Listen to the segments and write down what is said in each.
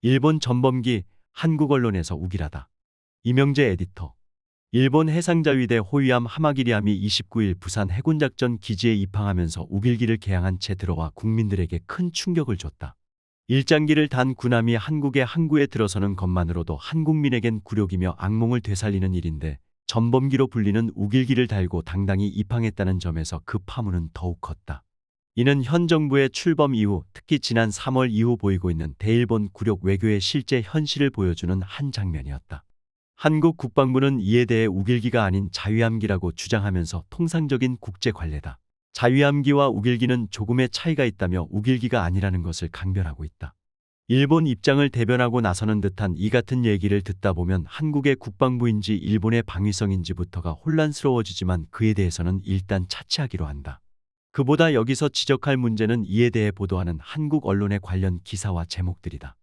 일본 전범기, 한국 언론에서 우길하다. 이명재 에디터. 일본 해상자위대 호위함 하마기리함이 29일 부산 해군작전 기지에 입항하면서 우길기를 개항한 채 들어와 국민들에게 큰 충격을 줬다. 일장기를 단 군함이 한국의 항구에 들어서는 것만으로도 한국민에겐 굴욕이며 악몽을 되살리는 일인데 전범기로 불리는 우길기를 달고 당당히 입항했다는 점에서 그 파문은 더욱 컸다. 이는 현 정부의 출범 이후 특히 지난 3월 이후 보이고 있는 대일본 굴욕 외교의 실제 현실을 보여주는 한 장면이었다. 한국 국방부는 이에 대해 우길기가 아닌 자위함기라고 주장하면서 통상적인 국제 관례다. 자위함기와 우길기는 조금의 차이가 있다며 우길기가 아니라는 것을 강변하고 있다. 일본 입장을 대변하고 나서는 듯한 이 같은 얘기를 듣다 보면 한국의 국방부인지 일본의 방위성인지부터가 혼란스러워지지만 그에 대해서는 일단 차치하기로 한다. 그보다 여기서 지적할 문제는 이에 대해 보도하는 한국 언론의 관련 기사와 제목들이다.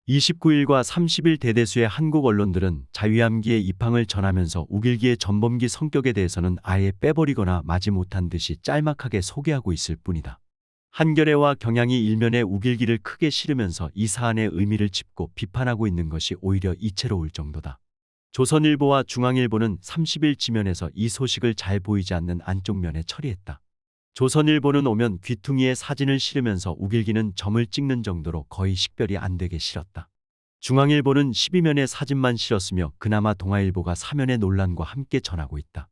29일과 30일 대다수의 한국 언론들은 자위함기의 입항을 전하면서 우길기의 전범기 성격에 대해서는 아예 빼버리거나 마지못한 듯이 짤막하게 소개하고 있을 뿐이다. 한겨레와 경향이 일면에 우길기를 크게 실으면서 이 사안의 의미를 짚고 비판하고 있는 것이 오히려 이채로울 정도다. 조선일보와 중앙일보는 30일 지면에서 이 소식을 잘 보이지 않는 안쪽 면에 처리했다. 조선일보는 오면 귀퉁이에 사진을 실으면서 우길기는 점을 찍는 정도로 거의 식별이 안 되게 실었다. 중앙일보는 12면에 사진만 실었으며 그나마 동아일보가 사면의 논란과 함께 전하고 있다.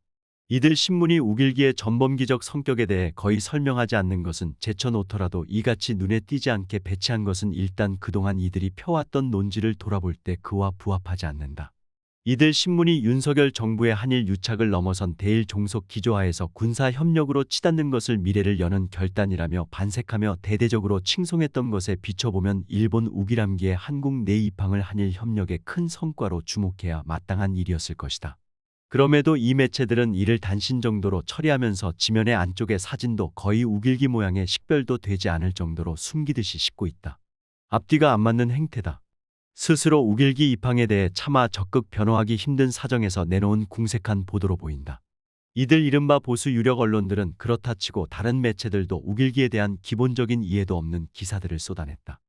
이들 신문이 우길기의 전범기적 성격에 대해 거의 설명하지 않는 것은 제쳐놓더라도 이같이 눈에 띄지 않게 배치한 것은 일단 그동안 이들이 펴왔던 논지를 돌아볼 때 그와 부합하지 않는다. 이들 신문이 윤석열 정부의 한일 유착을 넘어선 대일 종속 기조하에서 군사협력으로 치닫는 것을 미래를 여는 결단이라며 반색하며 대대적으로 칭송했던 것에 비춰보면 일본 우길함기의 한국 내 입항을 한일 협력의 큰 성과로 주목해야 마땅한 일이었을 것이다. 그럼에도 이 매체들은 이를 단신 정도로 처리하면서 지면의 안쪽의 사진도 거의 우길기 모양의 식별도 되지 않을 정도로 숨기듯이 싣고 있다. 앞뒤가 안 맞는 행태다. 스스로 우길기 입항에 대해 차마 적극 변호하기 힘든 사정에서 내놓은 궁색한 보도로 보인다. 이들 이른바 보수 유력 언론들은 그렇다 치고 다른 매체들도 우길기에 대한 기본적인 이해도 없는 기사들을 쏟아냈다.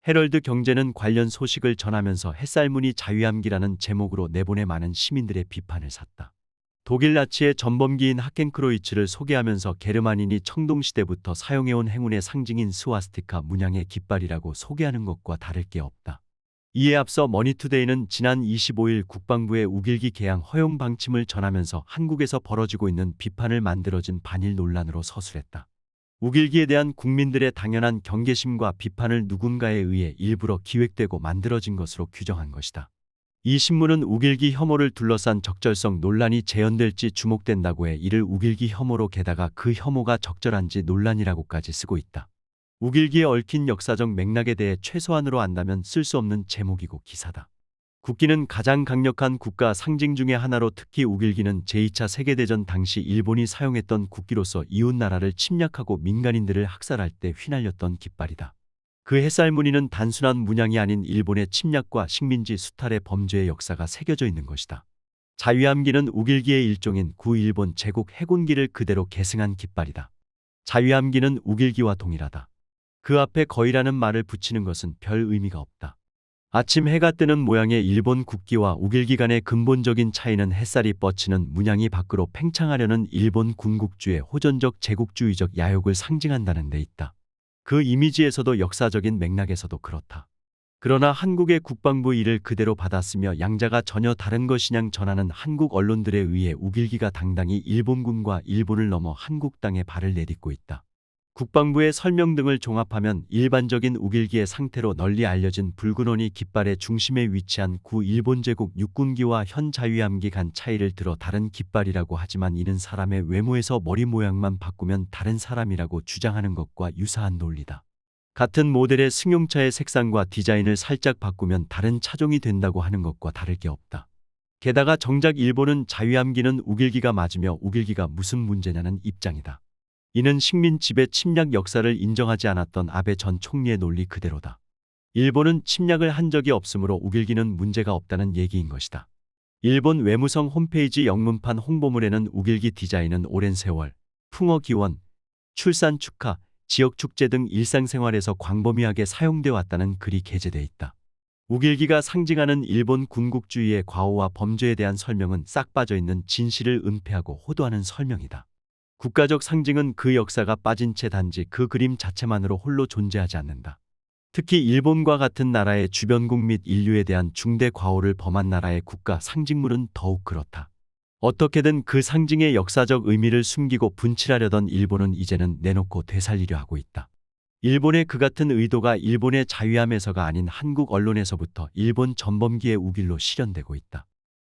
헤럴드 경제는 관련 소식을 전하면서 햇살무늬 자위함기라는 제목으로 내보내 많은 시민들의 비판을 샀다. 독일 나치의 전범기인 하켄크로이츠를 소개하면서 게르마닌이 청동시대부터 사용해온 행운의 상징인 스와스티카 문양의 깃발이라고 소개하는 것과 다를 게 없다. 이에 앞서 머니투데이는 지난 25일 국방부의 우길기 개항 허용 방침을 전하면서 한국에서 벌어지고 있는 비판을 만들어진 반일 논란으로 서술했다. 우길기에 대한 국민들의 당연한 경계심과 비판을 누군가에 의해 일부러 기획되고 만들어진 것으로 규정한 것이다. 이 신문은 우길기 혐오를 둘러싼 적절성 논란이 재현될지 주목된다고 해 이를 우길기 혐오로 게다가 그 혐오가 적절한지 논란이라고까지 쓰고 있다. 우길기에 얽힌 역사적 맥락에 대해 최소한으로 안다면 쓸 수 없는 제목이고 기사다. 국기는 가장 강력한 국가 상징 중의 하나로 특히 우길기는 제2차 세계대전 당시 일본이 사용했던 국기로서 이웃나라를 침략하고 민간인들을 학살할 때 휘날렸던 깃발이다. 그 햇살무늬는 단순한 문양이 아닌 일본의 침략과 식민지 수탈의 범죄의 역사가 새겨져 있는 것이다. 자위함기는 우길기의 일종인 구일본 제국 해군기를 그대로 계승한 깃발이다. 자위함기는 우길기와 동일하다. 그 앞에 거이라는 말을 붙이는 것은 별 의미가 없다. 아침 해가 뜨는 모양의 일본 국기와 우길기 간의 근본적인 차이는 햇살이 뻗치는 문양이 밖으로 팽창하려는 일본 군국주의 호전적 제국주의적 야욕을 상징한다는 데 있다. 그 이미지에서도 역사적인 맥락에서도 그렇다. 그러나 한국의 국방부 이를 그대로 받았으며 양자가 전혀 다른 것이냥 전하는 한국 언론들에 의해 우길기가 당당히 일본군과 일본을 넘어 한국 땅에 발을 내딛고 있다. 국방부의 설명 등을 종합하면 일반적인 우길기의 상태로 널리 알려진 붉은 원이 깃발의 중심에 위치한 구일본 제국 육군기와 현 자위함기 간 차이를 들어 다른 깃발이라고 하지만 이는 사람의 외모에서 머리 모양만 바꾸면 다른 사람이라고 주장하는 것과 유사한 논리다. 같은 모델의 승용차의 색상과 디자인을 살짝 바꾸면 다른 차종이 된다고 하는 것과 다를 게 없다. 게다가 정작 일본은 자위함기는 우길기가 맞으며 우길기가 무슨 문제냐는 입장이다. 이는 식민 지배 침략 역사를 인정하지 않았던 아베 전 총리의 논리 그대로다. 일본은 침략을 한 적이 없으므로 우길기는 문제가 없다는 얘기인 것이다. 일본 외무성 홈페이지 영문판 홍보물에는 우길기 디자인은 오랜 세월, 풍어 기원, 출산 축하, 지역 축제 등 일상생활에서 광범위하게 사용되어 왔다는 글이 게재돼 있다. 우길기가 상징하는 일본 군국주의의 과오와 범죄에 대한 설명은 싹 빠져있는 진실을 은폐하고 호도하는 설명이다. 국가적 상징은 그 역사가 빠진 채 단지 그 그림 자체만으로 홀로 존재하지 않는다. 특히 일본과 같은 나라의 주변국 및 인류에 대한 중대 과오를 범한 나라의 국가 상징물은 더욱 그렇다. 어떻게든 그 상징의 역사적 의미를 숨기고 분칠하려던 일본은 이제는 내놓고 되살리려 하고 있다. 일본의 그 같은 의도가 일본의 자위함에서가 아닌 한국 언론에서부터 일본 전범기의 우길로 실현되고 있다.